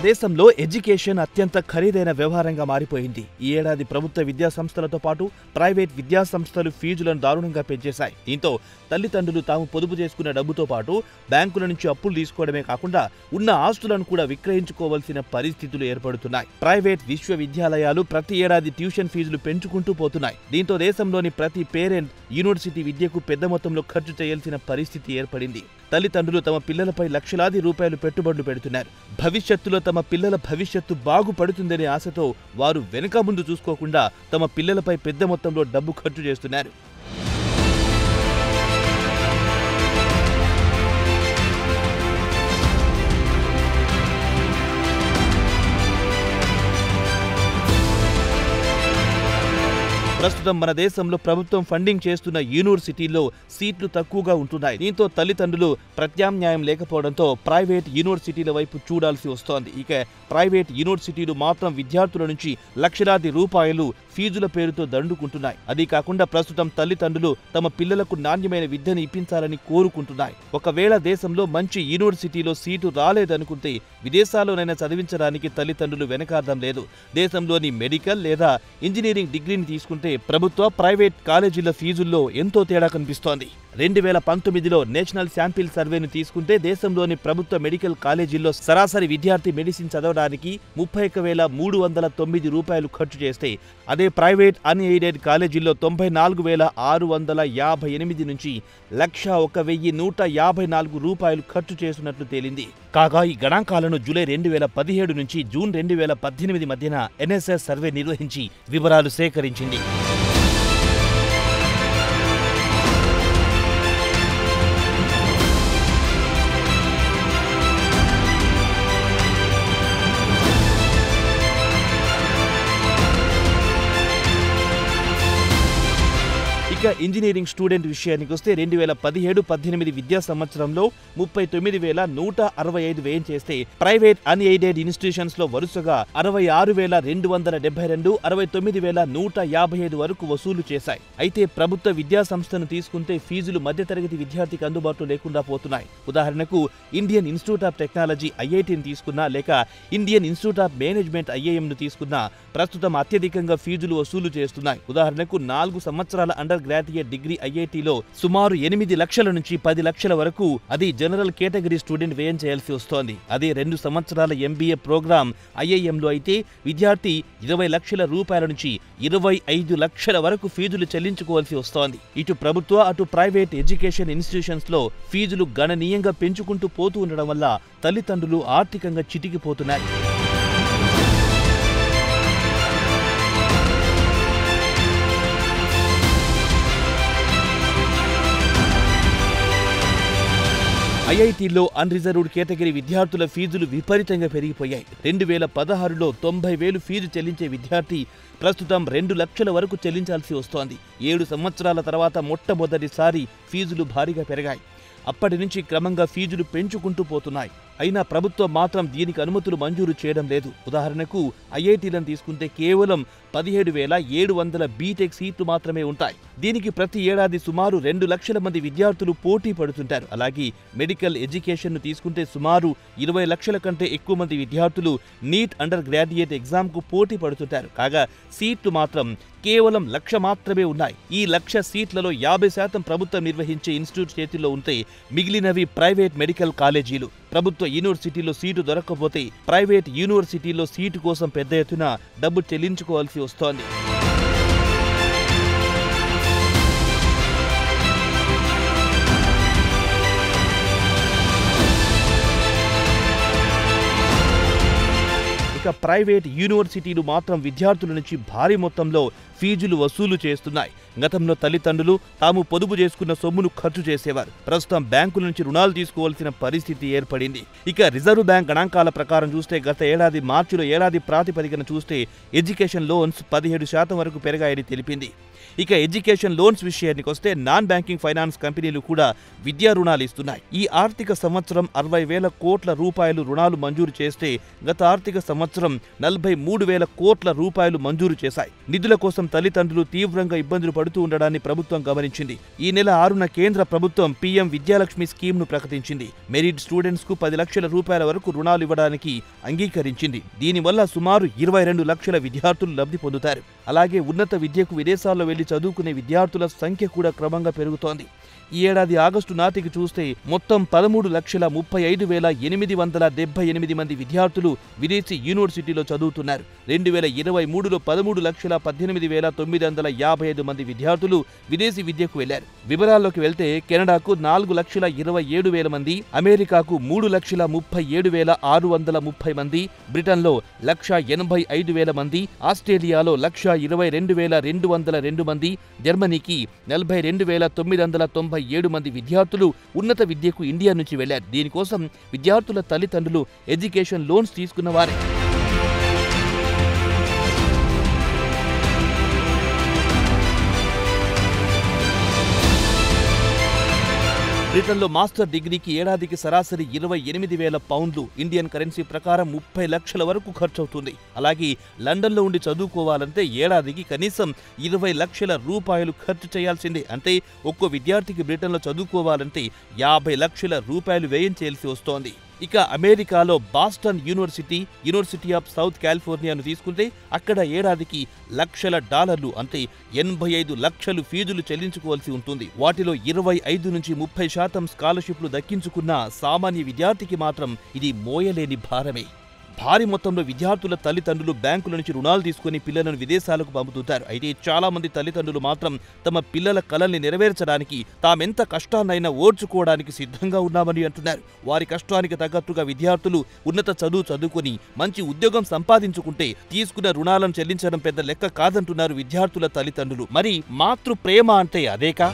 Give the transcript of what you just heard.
దేశంలో ఎడ్యుకేషన్ అత్యంత ఖరీదైన వ్యవహారంగా మారిపోయింది. ఈ ఏడాది ప్రభుత్వ విద్యా సంస్థలతో పాటు ప్రైవేట్ విద్యా సంస్థలు ఫీజులను దారుణంగా పెంచేశాయి. దీంతో తల్లిదండ్రులు తాము పొదుపు చేసుకున్న డబ్బుతో పాటు బ్యాంకుల నుంచి అప్పులు తీసుకోవడమే కాకుండా ఉన్న ఆస్తులను కూడా విక్రయించుకోవాల్సిన పరిస్థితులు ఏర్పడుతున్నాయి. ప్రైవేట్ విశ్వవిద్యాలయాలు ప్రతి ఏడాది ట్యూషన్ ఫీజులు పెంచుకుంటూ పోతున్నాయి. దీంతో దేశంలోని ప్రతి పేరెంట్ యూనివర్సిటీ విద్యకు పెద్ద మొత్తంలో ఖర్చు చేయాల్సిన పరిస్థితి ఏర్పడింది. తల్లిదండ్రులు తమ పిల్లలపై లక్షలాది రూపాయలు పెట్టుబడులు పెడుతున్నారు. భవిష్యత్తులో తమ పిల్లల భవిష్యత్తు బాగుపడుతుందనే ఆశతో వారు వెనక ముందు చూసుకోకుండా తమ పిల్లలపై పెద్ద మొత్తంలో డబ్బు ఖర్చు చేస్తున్నారు. ప్రస్తుతం మన దేశంలో ప్రభుత్వం ఫండింగ్ చేస్తున్న యూనివర్సిటీల్లో సీట్లు తక్కువగా ఉంటున్నాయి. దీంతో తల్లిదండ్రులు ప్రత్యామ్నాయం లేకపోవడంతో ప్రైవేట్ యూనివర్సిటీల వైపు చూడాల్సి వస్తోంది. ఇక ప్రైవేట్ యూనివర్సిటీలు మాత్రం విద్యార్థుల నుంచి లక్షలాది రూపాయలు ఫీజుల పేరుతో దండుకుంటున్నాయి. అది కాకుండా ప్రస్తుతం తల్లిదండ్రులు తమ పిల్లలకు నాణ్యమైన విద్యను ఇప్పించాలని కోరుకుంటున్నాయి. ఒకవేళ దేశంలో మంచి యూనివర్సిటీలో సీటు రాలేదనుకుంటే విదేశాల్లోనైనా చదివించడానికి తల్లిదండ్రులు వెనకాడడం లేదు. దేశంలోని మెడికల్ లేదా ఇంజనీరింగ్ డిగ్రీని తీసుకుంటే ప్రభుత్వ ప్రైవేట్ కాలేజీల ఫీజుల్లో ఎంతో తేడా కనిపిస్తోంది. 2019లో నేషనల్ శాంపిల్ సర్వేను తీసుకుంటే దేశంలోని ప్రభుత్వ మెడికల్ కాలేజీల్లో సరాసరి విద్యార్థి మెడిసిన్ చదవడానికి 31,309 రూపాయలు ఖర్చు చేస్తే అదే ప్రైవేట్ అన్ఎయిడెడ్ కాలేజీల్లో 94,658 నుంచి 101,154 రూపాయలు ఖర్చు చేస్తున్నట్లు తేలింది. కాగా ఈ గణాంకాలను జూలై 2017 నుంచి జూన్ 2018 మధ్యన ఎన్ఎస్ఎస్ సర్వే నిర్వహించి వివరాలు సేకరించింది. ఇక ఇంజనీరింగ్ స్టూడెంట్ విషయానికి వస్తే 2017-18 విద్యా సంవత్సరంలో 39,165 వ్యయం చేస్తే ప్రైవేట్ అన్ఎయిడెడ్ ఇన్స్టిట్యూషన్స్ లో వరుసగా 66,272, 69,155 వరకు వసూలు చేశాయి. అయితే ప్రభుత్వ విద్యా సంస్థను తీసుకుంటే ఫీజులు మధ్యతరగతి విద్యార్థికి అందుబాటులో లేకుండా పోతున్నాయి. ఉదాహరణకు ఇండియన్ ఇన్స్టిట్యూట్ ఆఫ్ టెక్నాలజీ ఐఐటీని తీసుకున్నా లేక ఇండియన్ ఇన్స్టిట్యూట్ ఆఫ్ మేనేజ్మెంట్ ఐఐఎంను తీసుకున్నా ప్రస్తుతం అత్యధికంగా ఫీజులు వసూలు చేస్తున్నాయి. ఉదాహరణకు 4 సంవత్సరాల అండర్ గ్రాడ్యుయేట్ డిగ్రీ ఐఐటీలో సుమారు 8 లక్షల నుంచి 10 లక్షల వరకు అది జనరల్ కేటగిరీ స్టూడెంట్ వ్యయం చేయాల్సి వస్తోంది. అదే 2 సంవత్సరాల ఎంబీఏ ప్రోగ్రామ్ ఐఐఎంలో అయితే విద్యార్థి 20 లక్షల రూపాయల నుంచి 25 లక్షల వరకు ఫీజులు చెల్లించుకోవాల్సి వస్తోంది. ఇటు ప్రభుత్వ అటు ప్రైవేట్ ఎడ్యుకేషన్ ఇన్స్టిట్యూషన్స్ లో ఫీజులు గణనీయంగా పెంచుకుంటూ పోతూ ఉండడం వల్ల తల్లిదండ్రులు ఆర్థికంగా చితికిపోతున్నారు. ఐఐటీలో అన్రిజర్వ్డ్ కేటగిరీ విద్యార్థుల ఫీజులు విపరీతంగా పెరిగిపోయాయి. 2016లో 90,000 ఫీజు చెల్లించే విద్యార్థి ప్రస్తుతం 2 లక్షల వరకు చెల్లించాల్సి వస్తోంది. 7 సంవత్సరాల తర్వాత మొట్టమొదటిసారి ఫీజులు భారీగా పెరిగాయి. అప్పటి నుంచి క్రమంగా ఫీజులు పెంచుకుంటూ పోతున్నాయి. అయినా ప్రభుత్వం మాత్రం దీనికి అనుమతులు మంజూరు చేయడం లేదు. ఉదాహరణకు ఐఐటీలను తీసుకుంటే కేవలం 17,700 బీటెక్ సీట్లు మాత్రమే ఉంటాయి. దీనికి ప్రతి ఏడాది సుమారు 2 లక్షల మంది విద్యార్థులు పోటీ పడుతుంటారు. అలాగే మెడికల్ ఎడ్యుకేషన్ ను తీసుకుంటే సుమారు 20 లక్షల కంటే ఎక్కువ మంది విద్యార్థులు నీట్ అండర్ గ్రాడ్యుయేట్ ఎగ్జామ్ కు పోటీ పడుతుంటారు. కాగా సీట్లు మాత్రం కేవలం 1,00,000 మాత్రమే ఉన్నాయి. ఈ 1,00,000 సీట్లలో 50% ప్రభుత్వం నిర్వహించే ఇన్స్టిట్యూట్ చేతిలో ఉంటే మిగిలినవి ప్రైవేట్ మెడికల్ కాలేజీలు. ప్రభుత్వ యూనివర్సిటీలో సీటు దొరకకపోతే ప్రైవేట్ యూనివర్సిటీలో సీటు కోసం పెద్ద ఎత్తున డబ్బు చెల్లించుకోవాల్సి వస్తోంది. ఇక ప్రైవేట్ యూనివర్సిటీలు మాత్రం విద్యార్థుల నుంచి భారీ మొత్తంలో ఫీజులు వసూలు చేస్తున్నాయి. గతంలో తల్లిదండ్రులు తాము పొదుపు చేసుకున్న సొమ్మును ఖర్చు చేసేవారు. ప్రస్తుతం బ్యాంకుల నుంచి రుణాలు తీసుకోవాల్సిన పరిస్థితి ఏర్పడింది. ఇక రిజర్వ్ బ్యాంక్ గణాంకాల ప్రకారం చూస్తే గత ఏడాది మార్చిలో ఏడాది ప్రాతిపదికన చూస్తే ఎడ్యుకేషన్ లోన్స్ 17% వరకు పెరిగాయని తెలిపింది. ఇక ఎడ్యుకేషన్ లోన్స్ విషయానికి వస్తే నాన్ బ్యాంకింగ్ ఫైనాన్స్ కంపెనీలు కూడా విద్యా రుణాలు ఇస్తున్నాయి. ఈ ఆర్థిక సంవత్సరం 60,000 కోట్ల రూపాయలు రుణాలు మంజూరు చేస్తే గత ఆర్థిక సంవత్సరం 43,000 కోట్ల రూపాయలు మంజూరు చేశాయి. నిధుల కోసం తల్లిదండ్రులు తీవ్రంగా ఇబ్బందులు పడుతూ ఉండడాన్ని ప్రభుత్వం గమనించింది. ఈ నెల 6న కేంద్ర ప్రభుత్వం పీఎం విద్యాలక్ష్మి స్కీమ్ను ప్రకటించింది. మెరిట్ స్టూడెంట్స్ కు 10 లక్షల రూపాయల వరకు రుణాలు ఇవ్వడానికి అంగీకరించింది. దీనివల్ల సుమారు 22 లక్షల విద్యార్థులు లబ్ధి పొందుతారు. అలాగే ఉన్నత విద్యకు విదేశాల్లో వెళ్లి చదువుకునే విద్యార్థుల సంఖ్య కూడా క్రమంగా పెరుగుతోంది. ఈ ఏడాది ఆగస్టు నాటికి చూస్తే మొత్తం 13,35,878 మంది విద్యార్థులు విదేశీ యూనివర్సిటీలో చదువుతున్నారు. 2023లో 13,18,955 మంది విద్యార్థులు విదేశీ విద్యకు వెళ్లారు. వివరాల్లోకి వెళ్తే కెనడాకు 4,27,000 మంది, అమెరికాకు 3,37,630 మంది, బ్రిటన్లో 1,85,000 మంది, ఆస్ట్రేలియాలో 1,22,202 మంది, జర్మనీకి 42,997 మంది విద్యార్థులు ఉన్నత విద్యకు ఇండియా నుంచి వెళ్లారు. దీనికోసం విద్యార్థుల తల్లిదండ్రులు ఎడ్యుకేషన్ లోన్స్ తీసుకున్నవారే. బ్రిటన్లో మాస్టర్ డిగ్రీకి ఏడాదికి సరాసరి 28,000 పౌండ్లు, ఇండియన్ కరెన్సీ ప్రకారం 30 లక్షల వరకు ఖర్చవుతుంది. అలాగే లండన్లో ఉండి చదువుకోవాలంటే ఏడాదికి కనీసం 20 లక్షల రూపాయలు ఖర్చు చేయాల్సిందే. అంటే ఒక్కో విద్యార్థికి బ్రిటన్లో చదువుకోవాలంటే 50 లక్షల రూపాయలు వ్యయం చేయాల్సి వస్తోంది. ఇక అమెరికాలో బాస్టన్ యూనివర్సిటీ ఆఫ్ సౌత్ కాలిఫోర్నియాను తీసుకుంటే అక్కడ ఏడాదికి $1,00,000 అంటే 85 లక్షలు ఫీజులు చెల్లించుకోవాల్సి ఉంటుంది. వాటిలో 25 నుంచి 30% స్కాలర్షిప్లు దక్కించుకున్న సామాన్య విద్యార్థికి మాత్రం ఇది మోయలేని భారమే. భారీ మొత్తంలో విద్యార్థుల తల్లిదండ్రులు బ్యాంకుల నుంచి రుణాలు తీసుకుని పిల్లలను విదేశాలకు పంపుతుంటారు. అయితే చాలా మంది తల్లిదండ్రులు మాత్రం తమ పిల్లల కలల్ని నెరవేర్చడానికి తామెంత కష్టాన్నైనా ఓర్చుకోవడానికి సిద్ధంగా ఉన్నామని అంటున్నారు. వారి కష్టానికి తగ్గట్టుగా విద్యార్థులు ఉన్నత చదువు చదువుకుని మంచి ఉద్యోగం సంపాదించుకుంటే తీసుకున్న రుణాలను చెల్లించడం పెద్ద లెక్క కాదంటున్నారు విద్యార్థుల తల్లిదండ్రులు. మరి మాతృ ప్రేమ అంటే అదేకా?